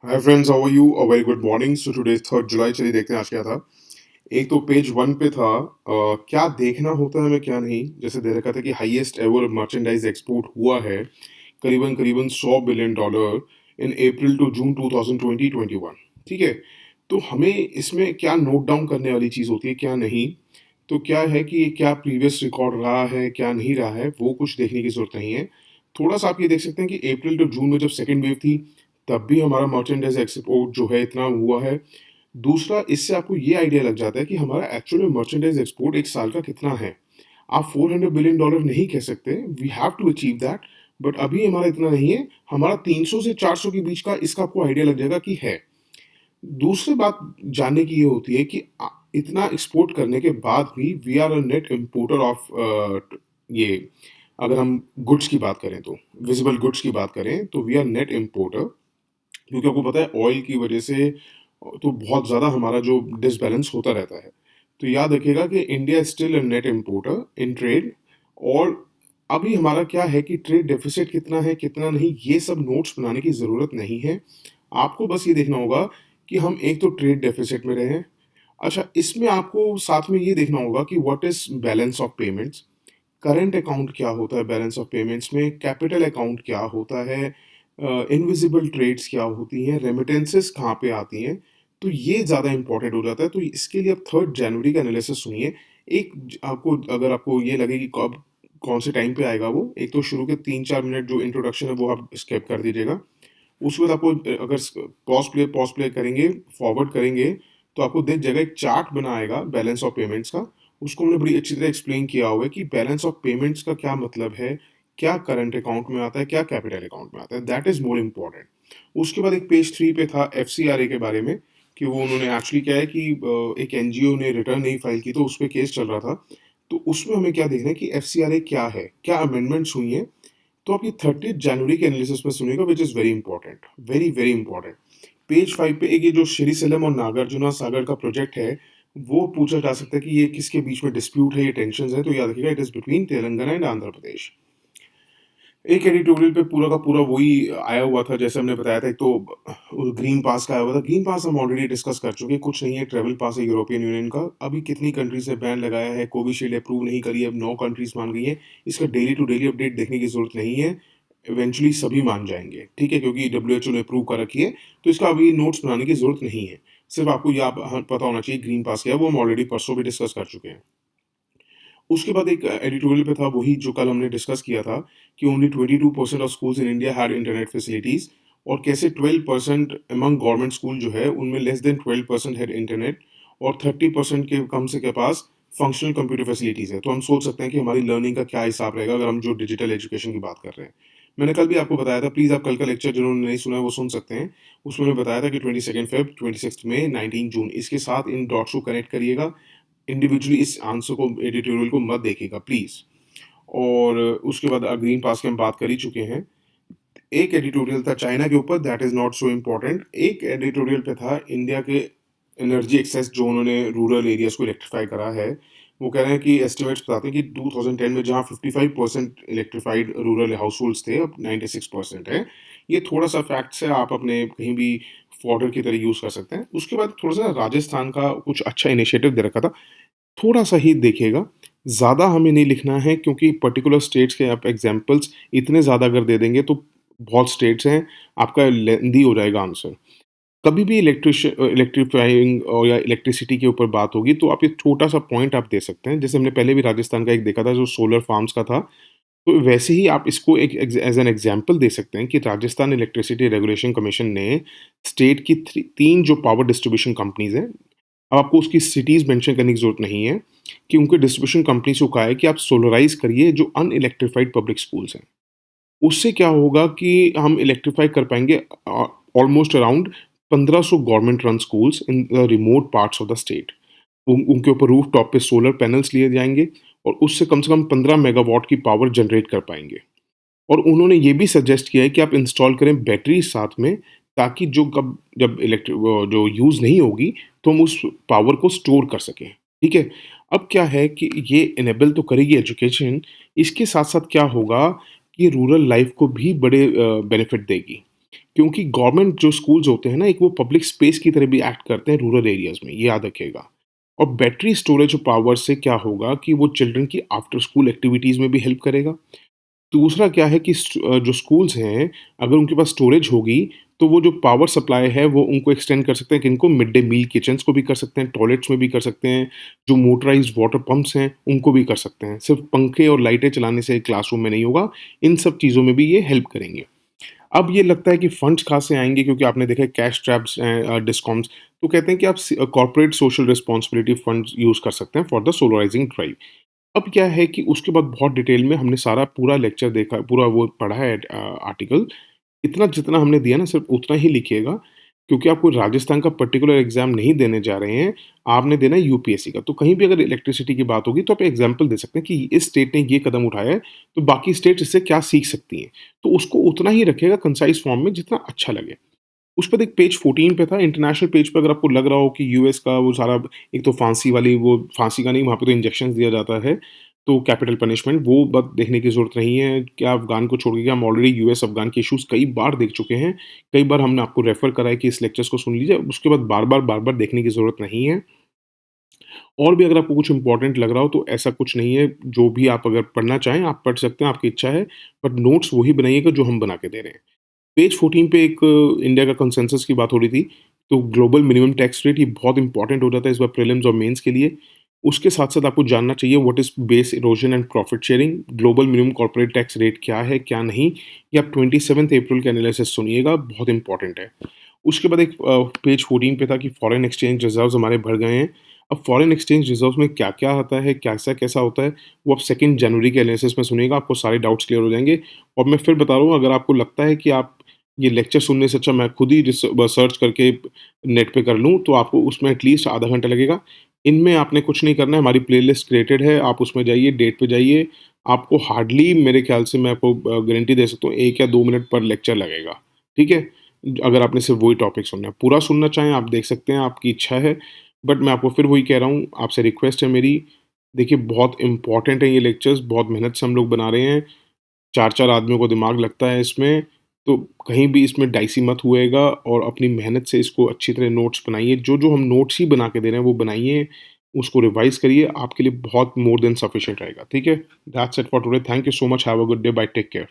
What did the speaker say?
Hi friends, how are you? A very good morning. So today is 3 July. चलिए देखते हैं आज क्या था। एक तो पेज वन पे था क्या देखना होता है हमें क्या नहीं। जैसे दे रखा था कि हाईएस्ट एवर मर्चेंडाइज एक्सपोर्ट हुआ है करीबन करीबन $100 billion in April to June 2020-21। ठीक है। तो हमें इसमें क्या नोट डाउन करने वाली चीज़ होती है क्या नहीं। तो क्या है कि क्या प्रीवियस रिकॉर्ड रहा है क्या नहीं रहा है वो कुछ देखने की जरूरत नहीं है। थोड़ा सा आप ये देख सकते हैं कि अप्रैल टू जून में जब सेकेंड वेव थी तब भी हमारा मर्चेंडाइज एक्सपोर्ट जो है इतना हुआ है। दूसरा, इससे आपको ये आइडिया लग जाता है कि हमारा एक्चुअल में मर्चेंडाइज एक्सपोर्ट एक साल का कितना है। आप $400 बिलियन नहीं कह सकते, we have to achieve that. But अभी हमारा इतना नहीं है। हमारा 300 से 400 के बीच का इसका आपको आइडिया लग जाएगा कि है। दूसरी बात जानने की ये होती है कि इतना एक्सपोर्ट करने के बाद भी we are a net importer of ये। अगर हम गुड्स की बात करें तो विजिबल गुड्स की बात करें तो वी आर नेट इम्पोर्टर। क्योंकि आपको पता है ऑयल की वजह से तो बहुत ज़्यादा हमारा जो डिसबैलेंस होता रहता है। तो याद रखिएगा कि India still a net importer in trade. और अभी हमारा क्या है कि ट्रेड डेफिसिट कितना है कितना नहीं ये सब नोट्स बनाने की ज़रूरत नहीं है। आपको बस ये देखना होगा कि हम एक तो ट्रेड डेफिसिट में रहे हैं। अच्छा, इसमें आपको साथ में ये देखना होगा कि what is balance of payments. Current account क्या होता है बैलेंस ऑफ पेमेंट्स में, कैपिटल अकाउंट क्या होता है, इनविजिबल ट्रेड्स क्या होती हैं, रेमिटेंसेस कहाँ पे आती हैं। तो ये ज़्यादा इंपॉर्टेंट हो जाता है। तो इसके लिए आप 3 जनवरी का एनालिसिस सुनिए। आपको अगर आपको ये लगे कि कब कौन से टाइम पे आएगा वो, एक तो शुरू के 3-4 मिनट जो इंट्रोडक्शन है वो आप स्किप कर दीजिएगा। उसके बाद आपको अगर पॉज प्ले करेंगे, फॉरवर्ड करेंगे, तो आपको देख जाएगा एक चार्ट बना आएगा बैलेंस ऑफ पेमेंट्स का। उसको हमने बड़ी अच्छी तरह एक्सप्लेन किया हुआ है कि बैलेंस ऑफ पेमेंट्स का क्या मतलब है, क्या करंट अकाउंट में आता है, क्या कैपिटल अकाउंट में आता है। That is more important. उसके बाद एक पेज 3 पे था एफसीआरए के बारे में कि वो उन्होंने एक्चुअली क्या है कि एक एनजीओ ने रिटर्न नहीं फाइल की तो उस पर केस चल रहा था। तो उसमें हमें क्या देखना है कि एफसीआरए क्या है, क्या अमेंडमेंट्स हुई हैं। तो आप ये 30 जनवरी के एनालिसिस में सुनिएगा which is very important, very very important. Page 5 पे एक ये जो श्रीशैलम और नागार्जुना सागर का प्रोजेक्ट है वो पूछा जा सकता है कि ये किसके बीच में डिस्प्यूट है, ये टेंशन है। तो याद रखिएगा it is between Telangana and Andhra Pradesh. एक एडिटोरियल पे पूरा का पूरा वही आया हुआ था जैसे हमने बताया था। एक तो ग्रीन पास का आया हुआ था। ग्रीन पास हम ऑलरेडी डिस्कस कर चुके हैं, कुछ नहीं है, ट्रेवल पास है यूरोपियन यूनियन का। अभी कितनी कंट्रीज ने बैन लगाया है, कोविशील्ड अप्रूव नहीं करी है, अब 9 कंट्रीज मान गई है। इसका डेली टू डेली अपडेट देखने की जरूरत नहीं है। इवेंचुअली सभी मान जाएंगे, ठीक है, क्योंकि डब्ल्यू ने अप्रूव कर रखी है। तो इसका अभी नोट्स बनाने की जरूरत नहीं है। सिर्फ आपको यह पता होना चाहिए ग्रीन पास क्या है, वो हम ऑलरेडी परसों भी डिस्कस कर चुके हैं। उसके बाद एक एडिटोरियल पे था वही जो कल हमने डिस्कस किया था कि only 22% of schools in India had internet facilities. और कैसे 12% अमंग गवर्नमेंट स्कूल जो है उनमें लेस देन 12% हैड इंटरनेट। और 30% के कम से के पास फंक्शनल कंप्यूटर फैसिलिटीज है। तो हम सोच सकते हैं कि हमारी लर्निंग का क्या हिसाब रहेगा अगर हम जो डिजिटल एजुकेशन की बात कर रहे हैं। मैंने कल भी आपको बताया था, प्लीज़ आप कल का लेक्चर जिन्होंने नहीं सुना है वो सुन सकते हैं। उसमें मैंने बताया था कि 22 फेब, 26 मई, 19 जून इसके साथ इन डॉट्स को कनेक्ट करिएगा। इंडिविजुअली इस आंसर को, एडिटोरियल को मत देखिएगा प्लीज़। और उसके बाद ग्रीन पास की हम बात कर ही चुके हैं। एक एडिटोरियल था चाइना के ऊपर, that is not so important. एक एडिटोरियल पे था इंडिया के एनर्जी एक्सेस जो उन्होंने रूरल एरियाज को इलेक्ट्रीफाई करा है। वो कह रहे हैं कि एस्टिमेट्स बताते हैं कि 2010 में जहाँ 55% इलेक्ट्रीफाइड रूरल हाउस होल्ड्स थे अब 96% है। ये थोड़ा सा फैक्ट्स है, आप अपने कहीं भी फॉर्डर की तरह यूज़ कर सकते हैं। उसके बाद थोड़ा सा राजस्थान का कुछ अच्छा इनिशिएटिव दे रखा था, थोड़ा सा ही देखिएगा। ज़्यादा हमें नहीं लिखना है क्योंकि पर्टिकुलर स्टेट्स के आप एग्जांपल्स इतने ज़्यादा अगर दे देंगे तो बहुत स्टेट्स हैं, आपका लेंदी हो जाएगा आंसर। कभी भी इलेक्ट्रीफाइंग और या इलेक्ट्रिसिटी के ऊपर बात होगी तो आप एक छोटा सा पॉइंट आप दे सकते हैं। जैसे हमने पहले भी राजस्थान का एक देखा था जो सोलर फार्म्स का था। तो वैसे ही आप इसको एक एज एन एग्जाम्पल दे सकते हैं कि राजस्थान इलेक्ट्रिसिटी रेगुलेशन कमीशन ने स्टेट की तीन जो पावर डिस्ट्रीब्यूशन कंपनीज हैं, अब आपको उसकी सिटीज़ मेंशन करने की ज़रूरत नहीं है, कि उनके डिस्ट्रीब्यूशन कंपनी से कहा है कि आप सोलराइज़ करिए जो अनइलेक्ट्रिफाइड पब्लिक स्कूल्स हैं। उससे क्या होगा कि हम इलेक्ट्रीफाई कर पाएँगे almost around 1500 government run schools in the remote parts of the state. उनके ऊपर रूफ टॉप पे सोलर पैनल्स लिए जाएँगे और उससे कम से कम 15 मेगावाट की पावर जनरेट कर पाएँगे। और उन्होंने ये भी सजेस्ट किया है कि आप इंस्टॉल करें बैटरी साथ में, ताकि जो कब जब जो यूज़ नहीं होगी तो हम उस पावर को स्टोर कर सकें। ठीक है। अब क्या है कि ये इनेबल तो करेगी एजुकेशन, इसके साथ साथ क्या होगा कि रूरल लाइफ को भी बड़े बेनिफिट देगी। क्योंकि गवर्नमेंट जो स्कूल्स होते हैं ना, एक वो पब्लिक स्पेस की तरह भी एक्ट करते हैं रूरल एरियाज़ में, ये याद रखिएगा। और बैटरी स्टोरेज पावर से क्या होगा कि वो चिल्ड्रन की आफ्टर स्कूल एक्टिविटीज़ में भी हेल्प करेगा। दूसरा क्या है कि जो स्कूल्स हैं, अगर उनके पास स्टोरेज होगी, तो वो जो पावर सप्लाई है, वो उनको एक्सटेंड कर सकते हैं किनको मिड डे मील किचन्स को भी कर सकते हैं, टॉयलेट्स में भी कर सकते हैं, जो मोटराइज़्ड वाटर पंप्स हैं, उनको भी कर सकते हैं। सिर्फ़ पंखे और लाइटें चलाने से क्लासरूम में नहीं होगा, इन सब चीज़ों में भी ये हेल्प करेंगे। अब ये लगता है कि फंड्स कहाँ से आएँगे क्योंकि आपने देखा है कैश ट्रैप्स डिस्कॉम्स, तो कहते हैं कि आप corporate social responsibility funds use कर सकते हैं फॉर द सोलराइजिंग ड्राइव। अब क्या है कि उसके बाद बहुत डिटेल में हमने सारा पूरा लेक्चर देखा, पूरा वो पढ़ा है आर्टिकल। इतना जितना हमने दिया ना सिर्फ़ उतना ही लिखिएगा, क्योंकि आप कोई राजस्थान का पर्टिकुलर एग्ज़ाम नहीं देने जा रहे हैं, आपने देना है यूपीएससी का। तो कहीं भी अगर इलेक्ट्रिसिटी की बात होगी तो आप एग्ज़ाम्पल दे सकते हैं कि इस स्टेट ने ये कदम उठाया है, तो बाकी स्टेट्स इससे क्या सीख सकती हैं। तो उसको उतना ही रखिएगा कंसाइज़ फॉर्म में जितना अच्छा लगे। उस पे देख पेज 14 पे था, इंटरनेशनल पेज पे अगर आपको लग रहा हो कि यूएस का वो सारा, एक तो फांसी वाली, वो फांसी का नहीं, वहाँ पे तो इंजेक्शंस दिया जाता है, तो कैपिटल पनिशमेंट वो बात देखने की ज़रूरत नहीं है। क्या अफ़गान को छोड़ के, क्या हम ऑलरेडी यूएस अफ़गान के इश्यूज़ कई बार देख चुके हैं। कई बार हमने आपको रेफ़र करा है कि इस लेक्चर्स को सुन लीजिए, उसके बाद बार-बार, बार-बार देखने की ज़रूरत नहीं है। और भी अगर आपको कुछ इम्पोर्टेंट लग रहा हो तो ऐसा कुछ नहीं है, जो भी आप अगर पढ़ना चाहें आप पढ़ सकते हैं, आपकी इच्छा है, बट नोट्स वही बनाइएगा जो हम बना के दे रहे हैं। पेज 14 पे एक इंडिया का कंसेंसस की बात हो रही थी, तो ग्लोबल मिनिमम टैक्स रेट ये बहुत इंपॉर्टेंट हो जाता है इस बार प्रीलिम्स और मेंस के लिए। उसके साथ-साथ आपको जानना चाहिए what is base erosion and profit sharing, global minimum corporate tax rate क्या है, क्या नहीं? ये आप 27 अप्रैल के एनालिसिस सुनिएगा, बहुत इंपॉर्टेंट है। उसके बाद एक पेज 14 पे था कि फॉरेन एक्सचेंज रिज़र्व्स हमारे बढ़ गए हैं। अब फॉरेन एक्सचेंज रिज़र्व्स में क्या-क्या आता है, कैसा-कैसा होता है, वो आप 2 जनवरी के एनालिसिस में सुनिएगा, आपको सारे डाउट्स क्लियर हो जाएँगे। और मैं फिर बता रहा हूँ, अगर आपको लगता है कि आप ये लेक्चर सुनने से अच्छा मैं खुद ही सर्च करके नेट पे कर लूँ, तो आपको उसमें एटलीस्ट आधा घंटा लगेगा। इनमें आपने कुछ नहीं करना है, हमारी प्लेलिस्ट क्रिएटेड है, आप उसमें जाइए, डेट पे जाइए, आपको हार्डली मेरे ख़्याल से मैं आपको गारंटी दे सकता हूँ 1 या 2 मिनट पर लेक्चर लगेगा, ठीक है? अगर आपने सिर्फ़ वही टॉपिक सुनना है। पूरा सुनना चाहें आप देख सकते हैं, आपकी इच्छा है, बट मैं आपको फिर वही कह रहा हूँ, आपसे रिक्वेस्ट है मेरी, देखिए बहुत इम्पोर्टेंट है ये लेक्चर्स, बहुत मेहनत से हम लोग बना रहे हैं। 4-4 आदमियों को दिमाग लगता है इसमें, तो कहीं भी इसमें डाइसी मत होइएगा और अपनी मेहनत से इसको अच्छी तरह नोट्स बनाइए। जो-जो हम नोट्स ही बना के दे रहे हैं, वो बनाइए, उसको रिवाइज़ करिए, आपके लिए बहुत मोर देन सफिशिएंट रहेगा, ठीक है? That's it for today, thank you so much, have a good day, bye, take care.